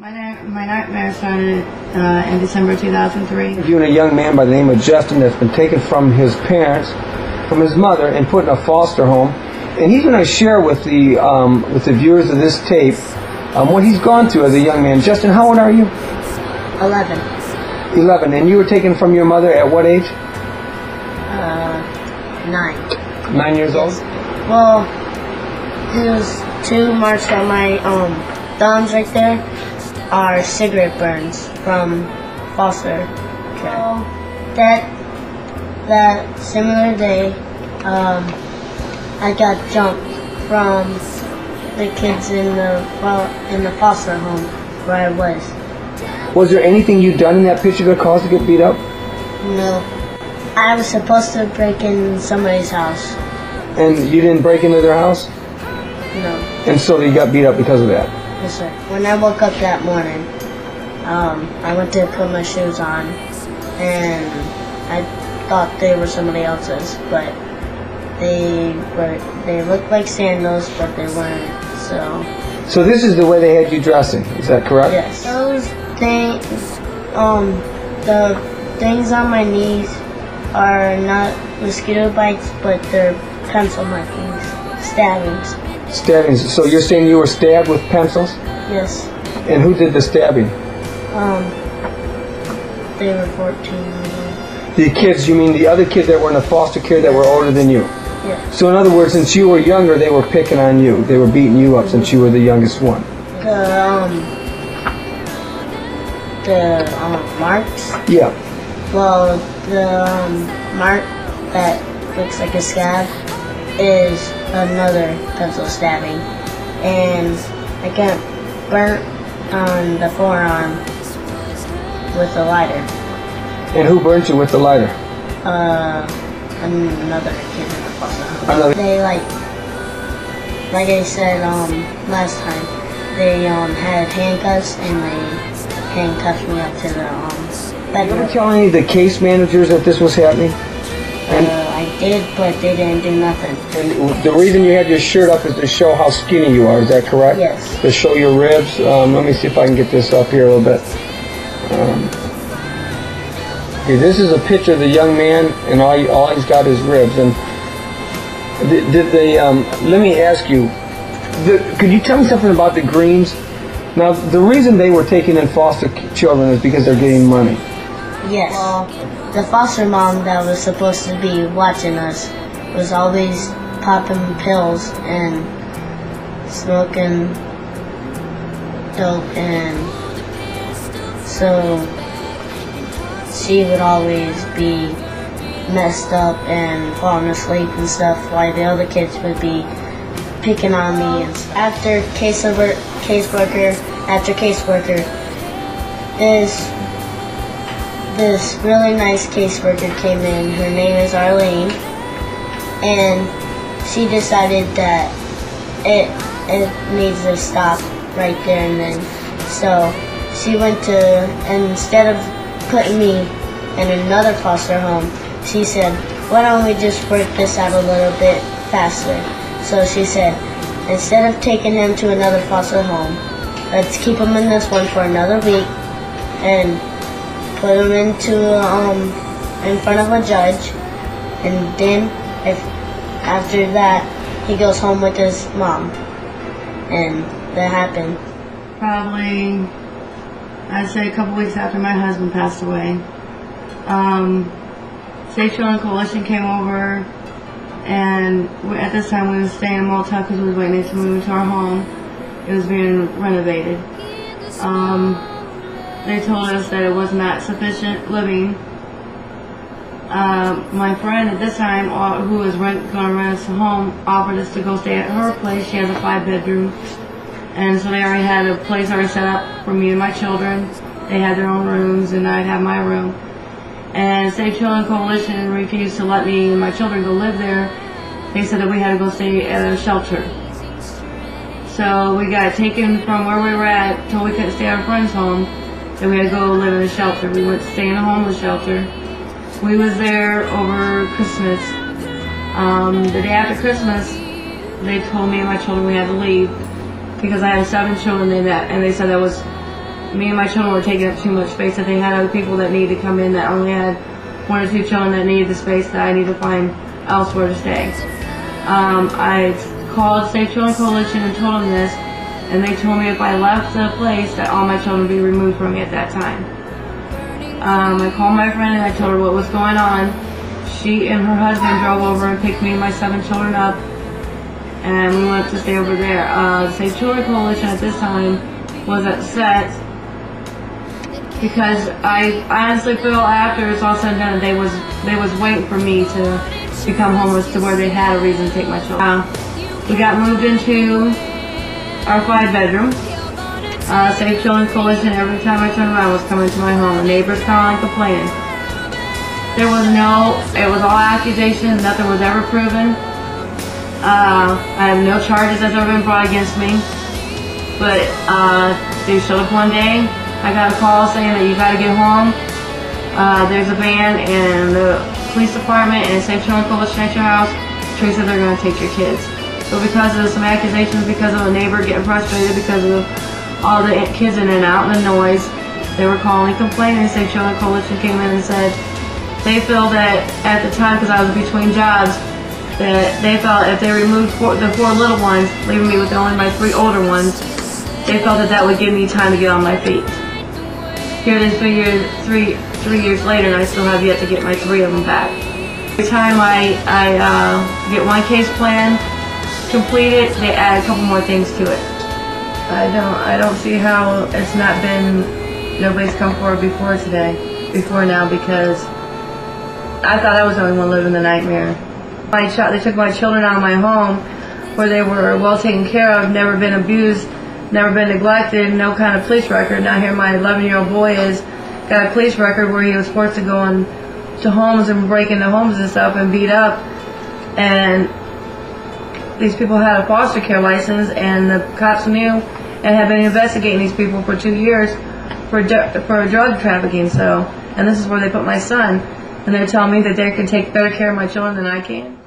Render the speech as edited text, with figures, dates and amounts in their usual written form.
My nightmare started in December 2003. You and a young man by the name of Justin that's been taken from his parents, from his mother, and put in a foster home. And he's going to share with the viewers of this tape what he's gone through as a young man. Justin, how old are you? 11. 11. And you were taken from your mother at what age? 9. 9 years old? Well, those 2 marks on my thumbs right there are cigarette burns from foster care. That similar day, I got jumped from the kids in the foster home where I was. Was there anything you done in that picture that caused to get beat up? No. I was supposed to break in somebody's house. And you didn't break into their house? No. And so you got beat up because of that? Yes, sir. When I woke up that morning, I went to put my shoes on, and I thought they were somebody else's, but they looked like sandals, but they weren't. So this is the way they had you dressing, is that correct? Yes. Those things, the things on my knees are not mosquito bites, but they're pencil markings, stabbings. Stabbings. So you're saying you were stabbed with pencils? Yes. And who did the stabbing? They were 14. The kids, you mean the other kids that were in the foster care that were older than you? Yes. So in other words, since you were younger, they were picking on you. They were beating you up since you were the youngest one. The marks? Yeah. Well, the mark that looks like a scab is another pencil stabbing, and I got burnt on the forearm with a lighter. And who burnt you with the lighter? Another kid in the foster. They like I said last time, they had handcuffs and they handcuffed me up to the bedroom. Did you tell any of the case managers that this was happening? I did, but they didn't do nothing. And the reason you had your shirt up is to show how skinny you are, is that correct? Yes. To show your ribs. Let me see if I can get this up here a little bit. Okay, this is a picture of the young man, and all he's got is ribs. And did they? Let me ask you. Could you tell me something about the Greens? Now, the reason they were taking in foster children is because they're getting money. Yes. Well, the foster mom that was supposed to be watching us was always popping pills and smoking dope, and so she would always be messed up and falling asleep and stuff, while the other kids would be picking on me. And after caseworker after caseworker, this really nice caseworker came in. Her name is Arlene, and she decided that it needs to stop right there and then. So she went to, and instead of putting me in another foster home, she said, why don't we just work this out a little bit faster? So she said, instead of taking him to another foster home, let's keep him in this one for another week and put him in front of a judge, and then after that he goes home with his mom. And that happened. Probably, I'd say a couple weeks after my husband passed away. Safe Children Coalition came over, and at this time we were staying in a motel because we were waiting to move into our home. It was being renovated. They told us that it was not sufficient living. My friend at this time, who was going to rent us a home, offered us to go stay at her place. She has a 5-bedroom. And so they already had a place already set up for me and my children. They had their own rooms, and I'd have my room. And Safe Children Coalition refused to let me and my children go live there. They said that we had to go stay at a shelter. So we got taken from where we were at till we couldn't stay at our friend's home. Then we had to go live in a shelter. We went to stay in a homeless shelter. We was there over Christmas. The day after Christmas, they told me and my children we had to leave because I had 7 children in that, and they said that was me and my children were taking up too much space, that they had other people that needed to come in that only had 1 or 2 children that needed the space that I need to find elsewhere to stay. I called Safe Children Coalition and told them this, and they told me if I left the place that all my children would be removed from me at that time. I called my friend and I told her what was going on. She and her husband drove over and picked me and my 7 children up, and we went to stay over there. The Safe Children Coalition at this time was upset because I honestly feel after it's all said and done, they was waiting for me to become homeless to where they had a reason to take my children. We got moved into our 5-bedroom. Safe Children Coalition, every time I turned around, was coming to my home. The neighbors calling, complaining. It was all accusations, nothing was ever proven. I have no charges that's ever been brought against me. But they showed up one day, I got a call saying that you gotta get home. There's a van and the police department and Safe Children Coalition at your house. Teresa, they're gonna take your kids. So because of some accusations, because of a neighbor getting frustrated, because of all the kids in and out and the noise, they were calling, complaining. Safe Children Coalition came in and said they feel that at the time, because I was between jobs, that they felt if they removed the 4 little ones, leaving me with only my 3 older ones, they felt that that would give me time to get on my feet. Here it is 3 years later, and I still have yet to get my 3 of them back. Every time I get one case plan completed, they add a couple more things to it. I don't see how it's not been, nobody's come forward before now, because I thought I was the only one living the nightmare. They took my children out of my home where they were well taken care of, never been abused, never been neglected, no kind of police record. Now here my 11-year-old boy got a police record where he was forced to go to homes and break into homes and stuff and beat up. And these people had a foster care license, and the cops knew and have been investigating these people for 2 years for drug trafficking. And this is where they put my son, and they're telling me that they can take better care of my children than I can.